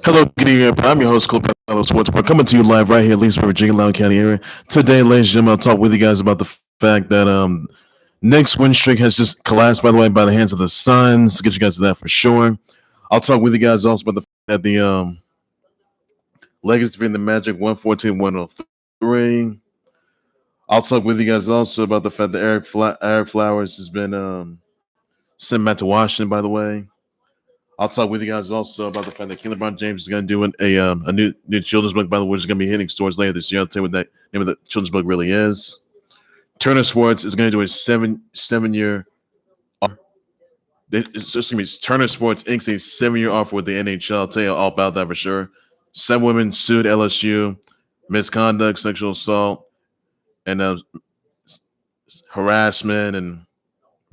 Hello, good evening, everybody. I'm your host, Clip Sports. We're coming to you live right here, at least for Virginia, Loudoun County area. Today, ladies and gentlemen, I'll talk with you guys about the fact that Knicks win streak has just collapsed, by the way, by the hands of the Suns. Get you guys to that for sure. I'll talk with you guys also about the fact that the Lakers defeating the Magic 114-103. I'll talk with you guys also about the fact that Eric Flowers has been sent back to Washington, by the way. I'll talk with you guys also about the fact that LeBron James is going to do a new children's book, by the way, which is going to be hitting stores later this year. I'll tell you what that name of the children's book really is. Turner Sports is going to do a seven-year. Turner Sports Inc.'s a 7-year offer with the NHL. I'll tell you all about that for sure. 7 women sued LSU, misconduct, sexual assault, and harassment and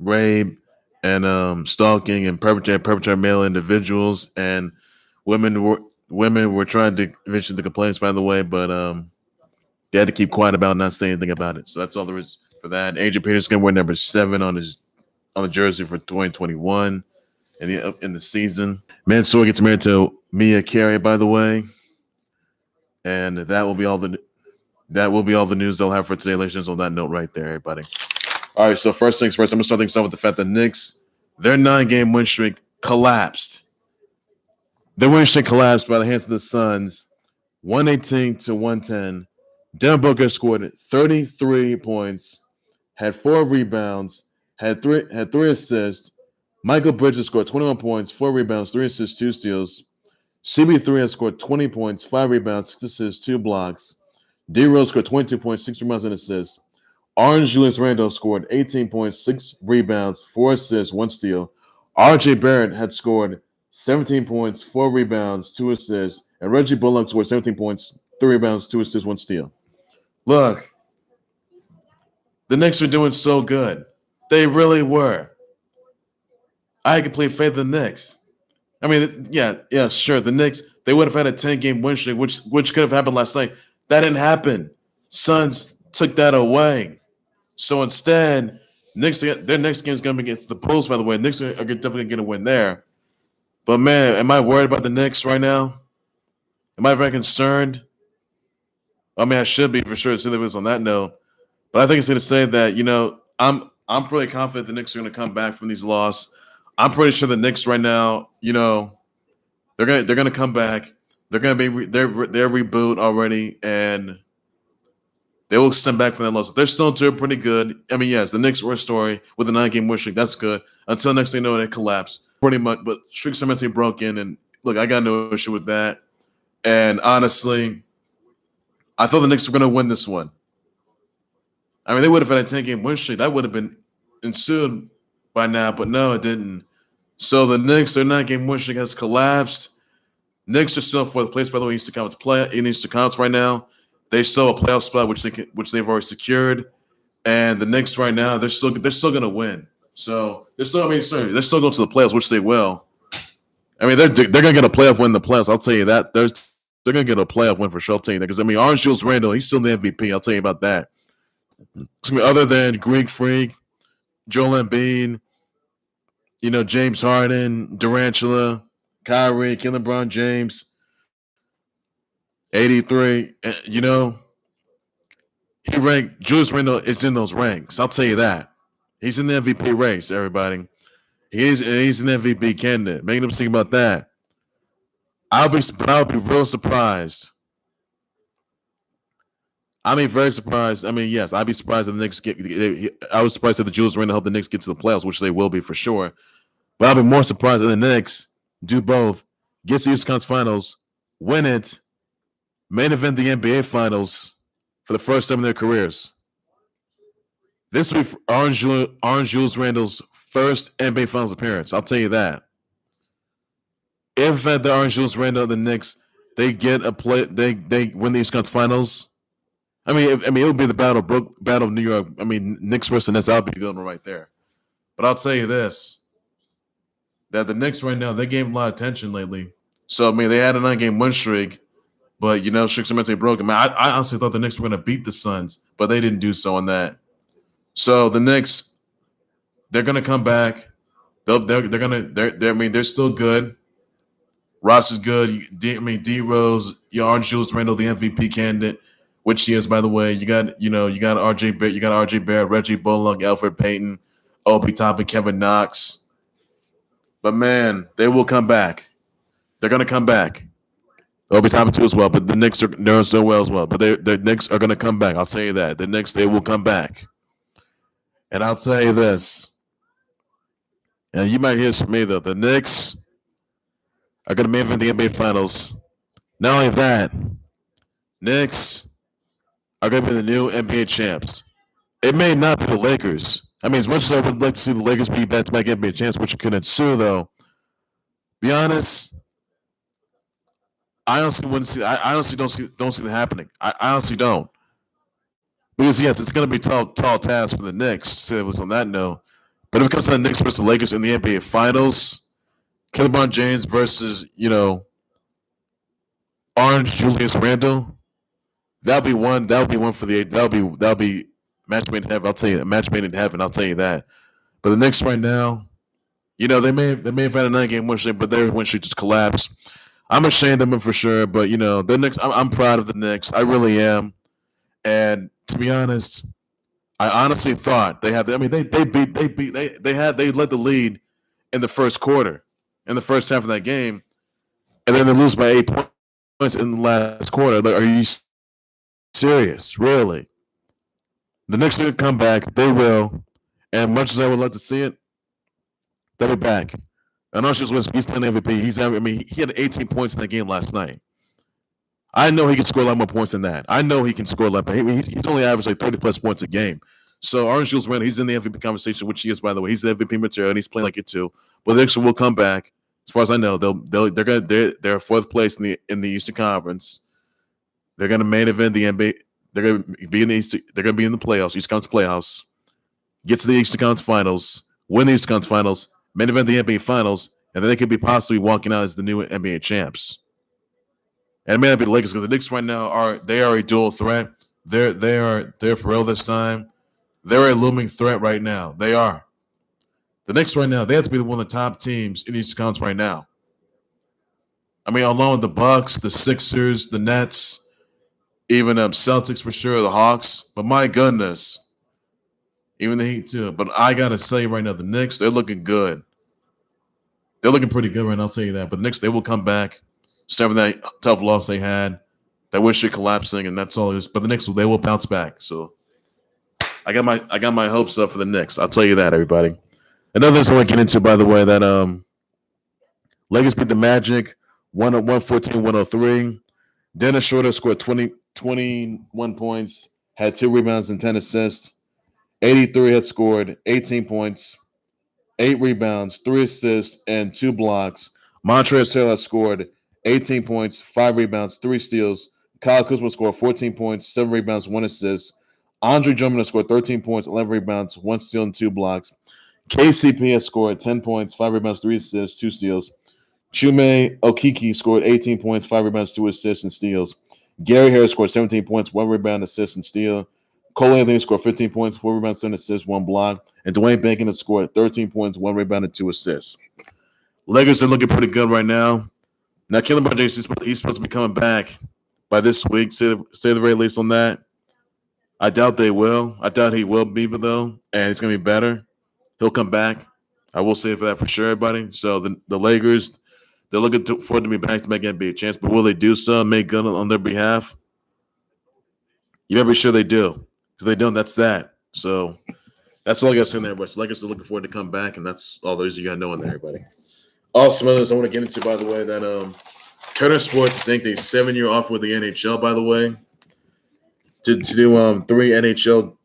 rape and stalking and perpetrate male individuals, and women were trying to eventually the complaints, by the way, but they had to keep quiet about it, not say anything about it. So that's all there is for that. Adrian Peters is going to wear number 7 on the jersey for 2021 in the season. Mansoor gets married to Mia Carey, by the way, and that will be all the news I'll have for today, ladies and gentlemen. On that note, right there, everybody. All right, so first things first, I'm going to start things off with the fact that Knicks, their 9-game win streak collapsed. Their win streak collapsed by the hands of the Suns, 118-110. Devin Booker scored 33 points, had 4 rebounds, had three assists. Mikal Bridges scored 21 points, 4 rebounds, 3 assists, 2 steals. CB3 has scored 20 points, 5 rebounds, 6 assists, 2 blocks. D-Rose scored 22 points, 6 rebounds, and assists. Orange Julius Randle scored 18 points, 6 rebounds, 4 assists, 1 steal. RJ Barrett had scored 17 points, 4 rebounds, 2 assists. And Reggie Bullock scored 17 points, 3 rebounds, 2 assists, 1 steal. Look, the Knicks are doing so good. They really were. I had complete faith in the Knicks. I mean, yeah, sure. The Knicks, they would have had a 10-game win streak, which could have happened last night. That didn't happen. Suns took that away. So instead, their next game is going to be against the Bulls, by the way. Knicks are definitely going to win there. But, man, am I worried about the Knicks right now? Am I very concerned? I mean, I should be for sure, as it was on that note. But I think it's going to say that, I'm pretty confident the Knicks are going to come back from these losses. I'm pretty sure the Knicks right now, they're going to come back. They're going to be they're reboot already, and they will send back from that loss. They're still doing pretty good. I mean, yes, the Knicks were a story with a 9-game win streak. That's good. Until next thing you know, they collapse pretty much. But streaks are meant to be broken, and look, I got no issue with that. And honestly, I thought the Knicks were going to win this one. I mean, they would have had a 10-game win streak. That would have been ensued by now, but no, it didn't. So the Knicks, their 9-game win streak has collapsed. Knicks are still fourth place, by the way, in the Eastern Conference right now. They still a playoff spot, which they've already secured, and the Knicks right now they're still going to win. So they're still going to go to the playoffs, which they will. I mean, they're going to get a playoff win in the playoffs. I'll tell you that. They're going to get a playoff win for sure. I'll tell you that because Orange Julius Randle, he's still the MVP. I'll tell you about that. Other than Greek Freak, Joel Embiid, James Harden, Durantula, Kyrie, LeBron James. 83, he ranked Julius Randle is in those ranks. I'll tell you that. He's in the MVP race, everybody. He's an MVP candidate. Make no mistake about that. I'll be real surprised. I mean, very surprised. I mean, yes, I'd be surprised if the Knicks I was surprised that the Julius Randle helped the Knicks get to the playoffs, which they will be for sure. But I'll be more surprised if the Knicks do both, get to the Eastern Conference Finals, win it, main event the NBA Finals for the first time in their careers. This will be Orange Julius Randle's first NBA Finals appearance. I'll tell you that. If at the Orange Julius Randle the Knicks they get a play, they win the Eastern Conference Finals. I mean, it would be the battle of New York. I mean, Knicks versus Nets. That'll be a good one right there. But I'll tell you this: that the Knicks right now they gave a lot of attention lately. So I mean, they had a 9-game win streak. But, streaks are meant to be broken. Man, I honestly thought the Knicks were going to beat the Suns, but they didn't do so on that. So the Knicks, they're going to come back. They're still good. Ross is good. D Rose, you Orange Julius Randle, the MVP candidate, which he is, by the way. You got RJ Barrett, Reggie Bullock, Alfred Payton, Obi Toppin, Kevin Knox. But man, they will come back. They're gonna come back. Obi Toppin too as well. But the Knicks are doing so well as well. But the Knicks are gonna come back. I'll tell you that. The Knicks, they will come back. And I'll tell you this. And you might hear this from me though. The Knicks are gonna main event the NBA Finals. Not only that, Knicks are going to be the new NBA champs. It may not be the Lakers. I mean, as much as I would like to see the Lakers be back-to-back NBA champs, which could ensue, though, be honest, I honestly wouldn't see. I honestly don't see that happening. I honestly don't, because yes, it's going to be tall task for the Knicks. Say it was on that note, but if it comes to the Knicks versus the Lakers in the NBA Finals, LeBron James versus Orange Julius Randle. That'll be one. That'll be one for the. That'll be match made in heaven. I'll tell you, match made in heaven. I'll tell you that. But the Knicks right now, they may have had a 9-game win streak, but their win streak just collapsed. I'm ashamed of them for sure. But the Knicks. I'm proud of the Knicks. I really am. And to be honest, I honestly thought they had. I mean, they led the lead in the first quarter, in the first half of that game, and then they lose by 8 points in the last quarter. Like, are you serious? Really? The Knicks are going to come back. They will. And much as I would love to see it, they'll be back. And Ushers Wins, he's playing MVP. He had 18 points in that game last night. I know he can score a lot more points than that. I know he can score a lot, but he's only averaged like 30-plus points a game. So Orange Julius Randle, he's in the MVP conversation, which he is, by the way. He's the MVP material, and he's playing like it too. But the Knicks will come back. As far as I know, they're fourth place in the Eastern Conference. They're going to main event the NBA. They're going to be in the East. They're going to be in the playoffs, Eastern Conference playoffs. Get to the Eastern Conference Finals, win the Eastern Conference Finals, main event the NBA Finals, and then they could be possibly walking out as the new NBA champs. And it may not be the Lakers because the Knicks right now are a dual threat. They're for real this time. They're a looming threat right now. They are. The Knicks right now, they have to be one of the top teams in the Eastern Conference right now. I mean, along with the Bucks, the Sixers, the Nets, even Celtics for sure, the Hawks. But my goodness, even the Heat too. But I got to say right now, the Knicks, they're looking good. They're looking pretty good right now, I'll tell you that. But the Knicks, they will come back. Starting that tough loss they had, that win streak collapsing, and that's all it is. But the Knicks, they will bounce back. So I got my hopes up for the Knicks. I'll tell you that, everybody. Another thing I want to get into, by the way, that Lakers beat the Magic 114-103. Dennis Schroder scored 21 points, had 2 rebounds and 10 assists. 83 had scored 18 points, 8 rebounds, 3 assists, and 2 blocks. Montrezl Harrell scored 18 points, 5 rebounds, 3 steals. Kuzma scored 14 points, 7 rebounds, 1 assist. Andre Drummond scored 13 points, 11 rebounds, 1 steal, and 2 blocks. KCP has scored 10 points, 5 rebounds, 3 assists, 2 steals. Chume Okeke scored 18 points, 5 rebounds, 2 assists, and steals. Gary Harris scored 17 points, 1 rebound, assist, and steal. Cole Anthony scored 15 points, 4 rebounds, 10 assists, 1 block. And Dwayne Bacon has scored 13 points, 1 rebound, and 2 assists. Lakers are looking pretty good right now. Now, Khalil Bridges, he's supposed to be coming back by this week. Say the very least on that. I doubt they will. I doubt he will be, though, and it's going to be better. He'll come back. I will say for that for sure, everybody. So the Lakers, they're looking forward to be back to make NBA chance, but will they do so and make good on their behalf? You better be sure they do. Because they don't, that's that. So that's all I got to say in there, but Lakers are looking forward to come back, and that's all there is you got to know in there, everybody. Also, others I want to get into, by the way, that Turner Sports is inked a 7-year offer with the NHL, by the way, to do 3 NHL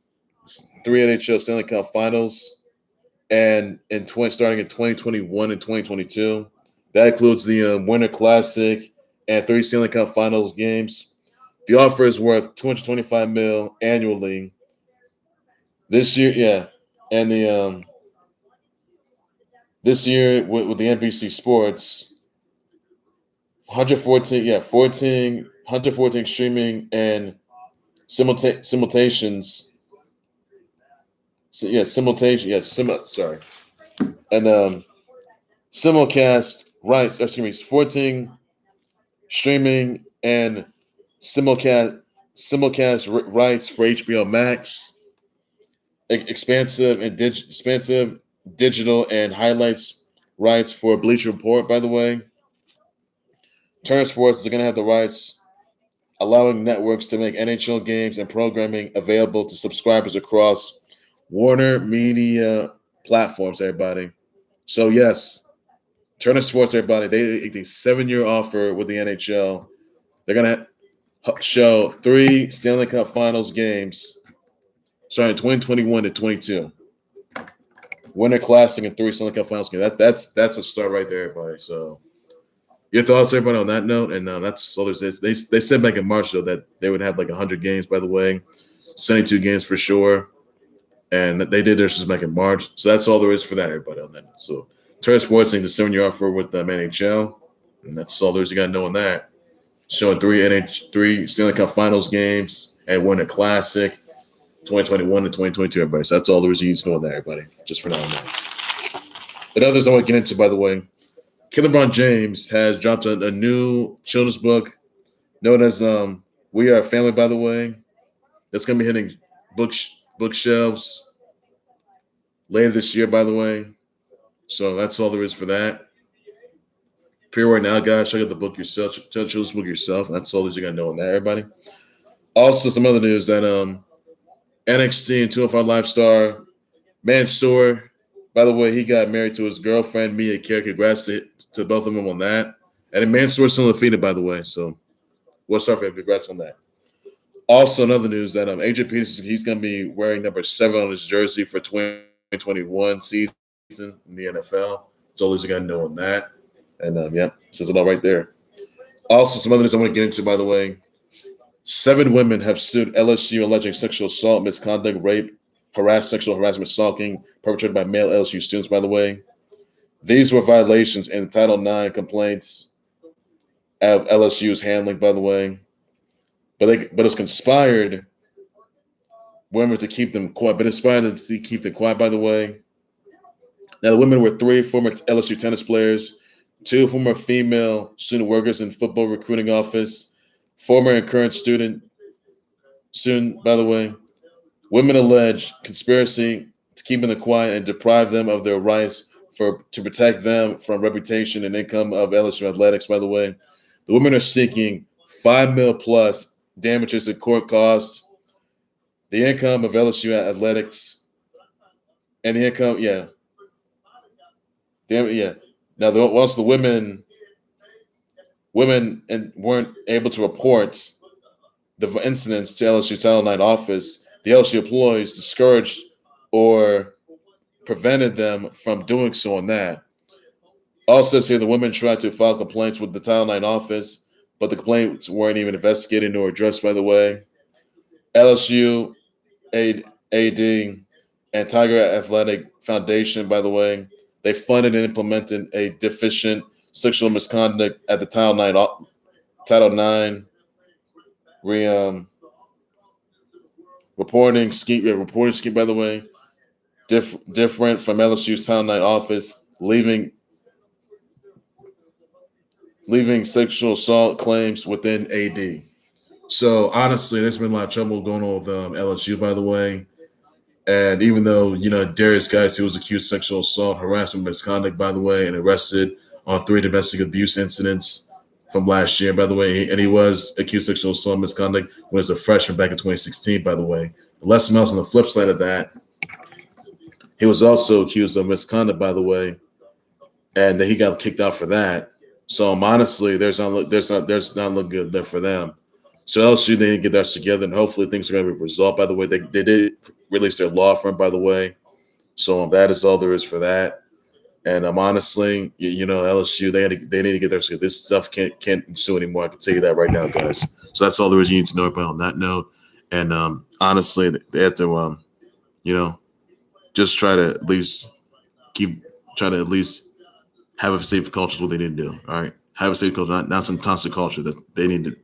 Stanley Cup Finals, and starting in 2021 and 2022. That includes the Winter Classic and 3 Stanley Cup Finals games. The offer is worth $225 million annually. This year, yeah, and this year with the NBC Sports, 114 streaming and simultations. And simulcast sporting, streaming, and simulcast rights for HBO Max, expansive digital and highlights rights for Bleacher Report. By the way, Turner Sports is going to have the rights, allowing networks to make NHL games and programming available to subscribers across Warner Media platforms. Everybody, so yes, Turner Sports. Everybody, they a 7-year offer with the NHL. They're going to show 3 Stanley Cup Finals games starting 2021 to 22. Winter Classic and 3 Stanley Cup Finals games. That's a start right there, everybody. So your thoughts, everybody, on that note? And that's all there's. They said back in March, though, that they would have like 100 games, by the way, 72 games for sure. And they did theirs just back in March. So that's all there is for that, everybody, on that. So Turner Sports the 7-year offer with NHL. And that's all there's. You got to know on that. Showing 3 Stanley Cup Finals games and Winter Classic, 2021 to 2022, everybody. So that's all there is you need to know on that, everybody, just for now and then. And others I want to get into, by the way, LeBron James has dropped a new children's book known as We Are a Family, by the way. That's going to be hitting bookshelves later this year, by the way. So that's all there is for that. Right now, guys, check out the book yourself. Check out the children's book yourself. That's all that you got to know on that, everybody. Also, some other news that NXT and 205 Live star Mansoor, by the way, he got married to his girlfriend, Mia Carey. Congrats to both of them on that. And then Mansoor still undefeated, by the way. So we'll start for him. Congrats on that. Also, another news that Adrian Peters, he's going to be wearing number 7 on his jersey for 2021 season in the NFL. That's all you got to know on that. And, says it all right there. Also, some other news I want to get into, by the way. 7 women have sued LSU alleging sexual assault, misconduct, rape, sexual harassment, stalking perpetrated by male LSU students, by the way. These were violations in Title IX complaints of LSU's handling, by the way. But it's conspired women to keep them quiet. But inspired to keep them quiet, by the way. Now, the women were 3 former LSU tennis players, 2 former female student workers in football recruiting office, former and current student, by the way. Women allege conspiracy to keep them quiet and deprive them of their rights to protect them from reputation and income of LSU athletics, by the way. The women are seeking $5 million plus damages and court costs, the income of LSU athletics, and the income, Now, once the women weren't able to report the incidents to LSU Title IX office, the LSU employees discouraged or prevented them from doing so on that. Also says here the women tried to file complaints with the Title IX office, but the complaints weren't even investigated nor addressed, by the way. LSU, AD, and Tiger Athletic Foundation, by the way, they funded and implemented a deficient sexual misconduct at the Title IX reporting scheme, by the way, different from LSU's Title IX office, leaving sexual assault claims within AD. So honestly, there's been a lot of trouble going on with LSU, by the way. And even though, Darius Geis, he was accused of sexual assault, harassment, misconduct, by the way, and arrested on 3 domestic abuse incidents from last year, by the way. And he was accused of sexual assault, misconduct when he was a freshman back in 2016, by the way. Les Miles, on the flip side of that, he was also accused of misconduct, by the way, and then he got kicked out for that. So honestly, there's not look good there for them. So LSU, they need to get that together, and hopefully things are going to be resolved. By the way, they did release their law firm, by the way. So that is all there is for that. And honestly, LSU, they need to get their together. This stuff can't ensue anymore. I can tell you that right now, guys. So that's all there is you need to know about on that note. And honestly, they have to, just try to at least have a safe culture is what they need to do. All right, have a safe culture, not some toxic culture. That they need to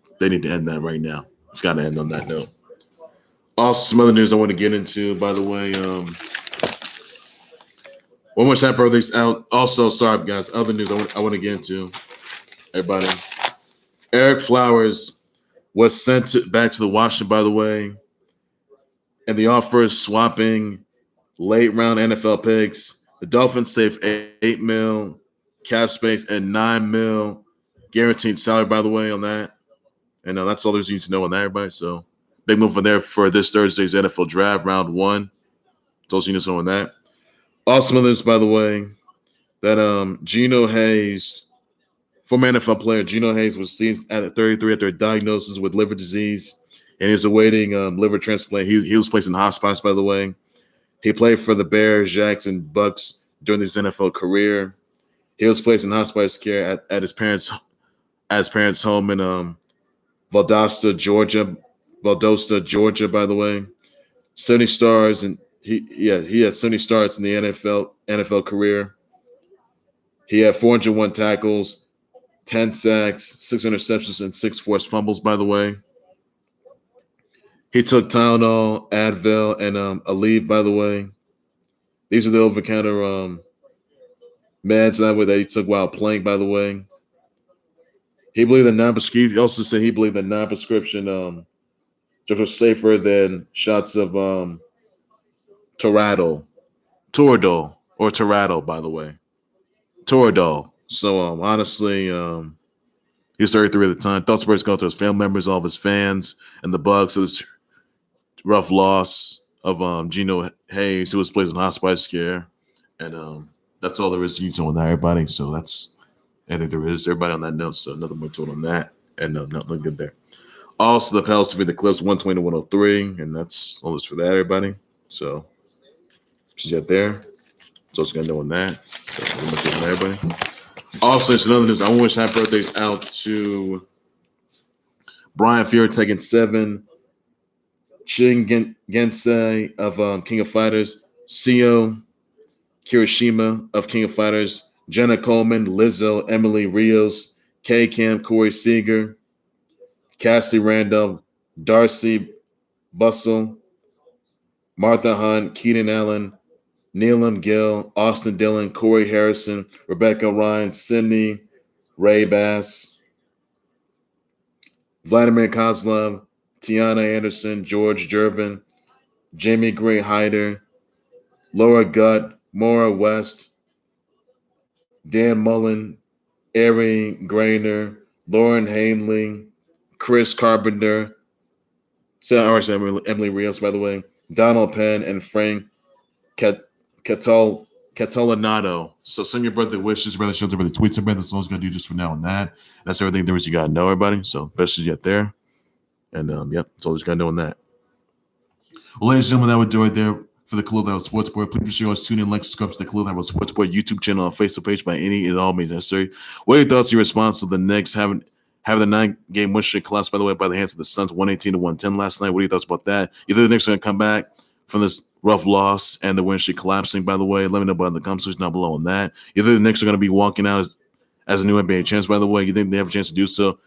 end that right now. It's got to end on that note. Also, some other news I want to get into, by the way. One more happy birthdays out. Also, sorry guys, other news I want to get into. Everybody, Eric Flowers was sent back to the Washington, by the way, and the offer is swapping late round NFL picks. The Dolphins save $8 million cap space and $9 million guaranteed salary, by the way, on that. And that's all there's need to know on that, everybody. So big move from there for this Thursday's NFL draft, round 1. Those you need to know on that. Also, on this, by the way, that Geno Hayes, former NFL player Geno Hayes, was seen at 33 after a diagnosis with liver disease, and he was awaiting liver transplant. He was placed in hospice, by the way. He played for the Bears, Jacks, and Bucks during his NFL career. He was placed in hospice care at his parents' home in Valdosta, Georgia. By the way. 70 stars, and he had 70 starts in the NFL career. He had 401 tackles, 10 sacks, 6 interceptions, and 6 forced fumbles, by the way. He took Tylenol, Advil, and Aleve, by the way. These are the over-the-counter meds that he took while playing, by the way. He believed that non-prescription. He also said he believed that non-prescription drugs were safer than shots of Toradol, by the way. Toradol. So honestly, he was 33 at the time. Thoughts were going to his family members, all of his fans, and the Bucks. It was rough loss of Geno Hayes, who was placed in hospice care, and that's all there is to you on that, everybody. So that's I think there is everybody on that note. So another more total on that, and not looking good there. Also, the Pels defeated the Clips 120-103, and that's all this for that, everybody. So she's out there. So it's gonna know on that. So everybody. Also, it's another news. I want to wish happy birthdays out to Brian Fury taking 7. Shin Gensei of King of Fighters, Seo Kirishima of King of Fighters, Jenna Coleman, Lizzo, Emily Rios, K Cam, Corey Seager, Cassie Randall, Darcy Bustle, Martha Hunt, Keaton Allen, Neelam Gill, Austin Dillon, Corey Harrison, Rebecca Ryan, Sydney, Reb Ast, Vladimir Kozlov, Tiana Anderson, George Jervin, Jamie Gray Hyder, Laura Gutt, Maura West, Dan Mullen, Ari Grainer, Lauren Hanley, Chris Carpenter, Emily Rios, by the way, Donald Penn, and Frank Catalanato. So send your birthday wishes, brother, shows everybody tweets about this. That's all he's gonna do just for now on that. That's everything there is you gotta know, everybody. So best as yet there. And yep, that's all he's gotta know on that. Well, ladies and gentlemen, that would do it there for the Khalil That Was Sports Board. Please be sure to tune in, like, subscribe to the Khalil That Was Sports Board YouTube channel and Facebook page by any and all means necessary. What are your thoughts, your response to the Knicks having the 9-game win streak collapsed, by the way, by the hands of the Suns, 118-110 last night? What are your thoughts about that? You think the Knicks are going to come back from this rough loss and the win streak collapsing, by the way? Let me know about in the comment section down below on that. You think the Knicks are going to be walking out as a new NBA champs, by the way? You think they have a chance to do so?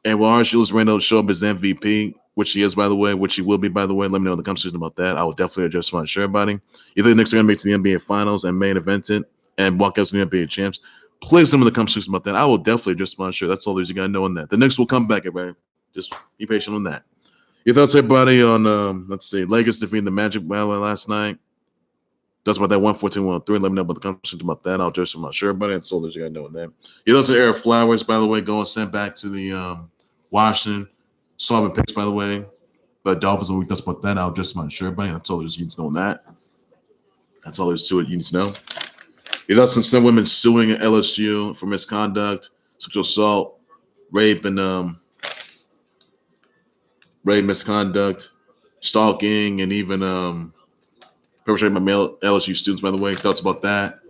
And will Julius Randle show up as MVP, which he is, by the way, which he will be, by the way? Let me know in the comment section about that. I will definitely adjust my shirt, buddy. You think the Knicks are going to make it to the NBA Finals and main event it and walk out as the NBA champs? Please let me know in the comment section about that. I will definitely adjust my shirt. That's all there's you got to know on that. The Knicks will come back, everybody. Just be patient on that. Your thoughts, everybody, on, let's see, Lakers defeating the Magic, by the way, last night. That's about that 114-103. Let me know about the conversation about that. I'll adjust my shirt, buddy. That's all there's you got to know on that. Your thoughts on Eric Flowers, by the way, going sent back to the Washington. Solving picks, by the way. But Dolphins, we thoughts about that. I'll adjust my shirt, buddy. That's all there's you need to know on that. That's all there's to it you need to know. Your thoughts on some women suing at LSU for misconduct, sexual assault, rape, and rape, misconduct, stalking, and even perpetrated by male LSU students, by the way. Thoughts about that?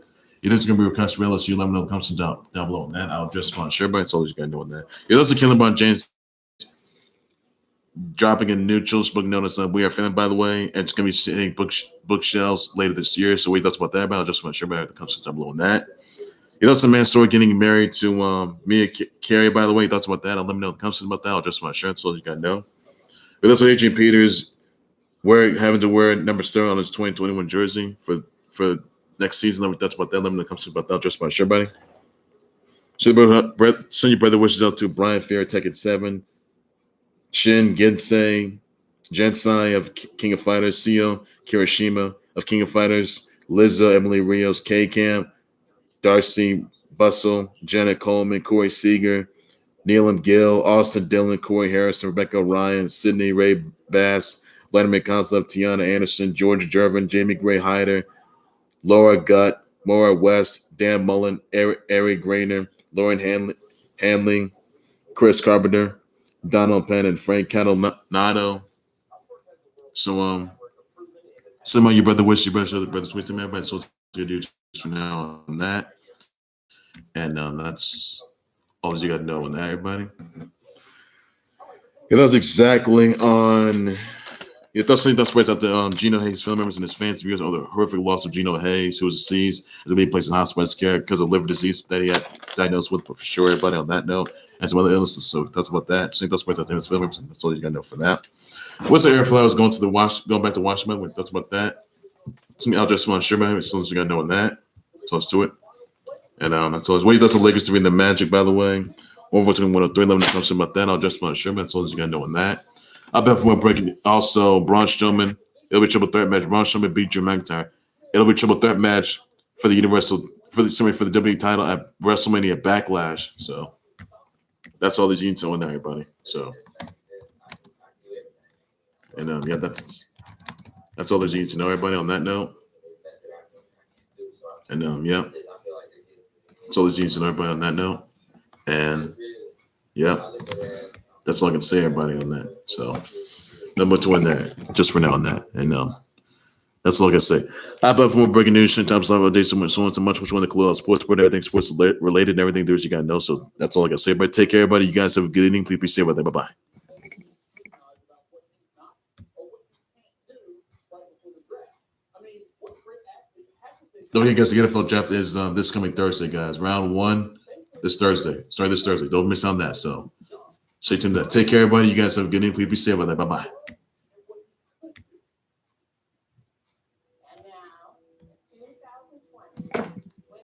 You think it's going to be request for LSU? Let me know in the comments down below on that. I'll adjust my shirt, buddy. That's all you got to know on that. Your thoughts on LeBron James dropping a new children's book notice that we are filming, by the way, and it's going to be hitting bookshelves later this year. So what are your thoughts about that? I'll just make sure about the comments down below on that. You know, some Mansoor getting married to Mia Carey, by the way. Thoughts about that? I'll let me know in the comments about that. I'll just my shirt, so you got to know. With us, Adrian Peters having to wear number 7 on his 2021 jersey for next season. That's about that. Let me know comes about that. Just about sure, buddy. Send your brother wishes out to Brian Fair, Tech at 7. Shin Gensei, Jensai of King of Fighters, Seo Kirishima of King of Fighters, Lizzo, Emily Rios, K-Camp, Darcy Bustle, Janet Coleman, Corey Seager, Neelam Gill, Austin Dillon, Corey Harrison, Rebecca O'Ryan, Sydney Ray Bass, Vladimir Kozlov, Tiana Anderson, George Jervin, Jamie Gray Hyder, Laura Gutt, Maura West, Dan Mullen, Ari Grainer, Lauren Handling, Chris Carpenter, Donald Penn, and Frank Catalnato. So, some of your brother wish your brother's wisdom, everybody. So, to do just for now on that. And that's all you got to know on that, everybody. Yeah, that was exactly on. Yeah, that's spreads out to Gino Hayes' family members and his fans viewers of the horrific loss of Gino Hayes, who was deceased as being placed in hospital care because of liver disease that he had diagnosed with. For sure, everybody on that note, and some other illnesses. So that's about that. So that's spreads out to his family members, and that's all you got to know for that. What's the air flowers going back to Washington? That's about that. So I'll just want to share my as soon as you got to know on that. So let's do it. And that's all. What do you thought the Lakers to win the Magic, by the way? Over to 103-11 comes about that. I'll just want to share my as soon as you got to know on that. I bet for one breaking. Also, Braun Strowman. It'll be triple threat match. Braun Strowman beat Drew McIntyre. It'll be triple threat match for the WWE title at WrestleMania Backlash. So that's all these units on there, everybody. So and yeah, that's all there's need to know, everybody. On that note, and yeah, that's all there's need to know, everybody. On that note, and yeah. That's all I can say, everybody, on that. So, not much to win there, just for now on that. And that's all I can say. How about for more breaking news, times live updates, so much, which one the Khalil sports, but everything sports related and everything there's you got to know. So, that's all I can say. Everybody, take care, everybody. You guys have a good evening. Please be safe out there. Bye bye. Don't forget, guys, the NFL draft is this coming Thursday, guys. Round 1 this Thursday. This Thursday. Don't miss on that. So, stay tuned to that. Take care, everybody. You guys have a good evening. Please be safe out there. Bye bye.